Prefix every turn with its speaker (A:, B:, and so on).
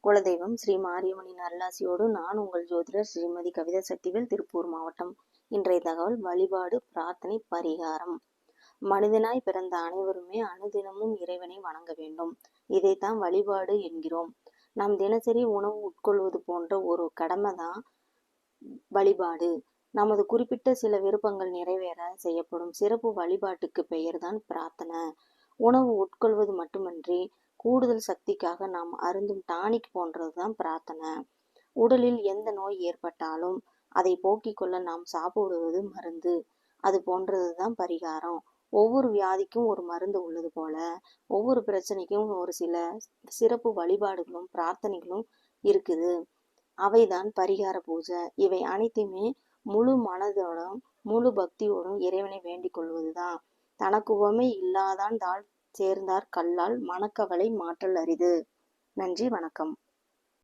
A: குலதெய்வம் ஸ்ரீ மாரியம்மனின் அருளாசியோடு நான் உங்கள் ஜோதிடர் ஸ்ரீமதி கவிதா சக்திவேல், திருப்பூர் மாவட்டம். இன்றைய தகவல்: வழிபாடு, பிரார்த்தனை, பரிகாரம். மனிதனாய் பிறந்த அனைவருமே அனுதினமும் இறைவனை வணங்க வேண்டும். இதைத்தான் வழிபாடு என்கிறோம். நாம் தினசரி உணவு உட்கொள்வது போன்ற ஒரு கடமை தான் வழிபாடு. நமது குறிப்பிட்ட சில விருப்பங்கள் நிறைவேற செய்யப்படும் சிறப்பு வழிபாட்டுக்கு பெயர்தான் பிரார்த்தனை. உணவு உட்கொள்வது மட்டுமன்றி கூடுதல் சக்திக்காக நாம் அருந்தும் டானிக் போன்றதுதான் பிரார்த்தனை. உடலில் எந்த நோய் ஏற்பட்டாலும் அதை போக்கிக் கொள்ள நாம் சாப்பிடுவது மருந்து. அது போன்றதுதான் பரிகாரம். ஒவ்வொரு வியாதிக்கும் ஒரு மருந்து உள்ளது போல ஒவ்வொரு பிரச்சனைக்கும் ஒரு சில சிறப்பு வழிபாடுகளும் பிரார்த்தனைகளும் இருக்குது. அவைதான் பரிகார பூஜை. இவை அனைத்துமே முழு மனதோடும் முழு பக்தியோடும் இறைவனை வேண்டிக் கொள்வதுதான். தனக்கு உவமை இல்லாதான் தாழ் சேர்ந்தார் கல்லால் மனக்கவலை மாற்றல் அரிது. நன்றி, வணக்கம்.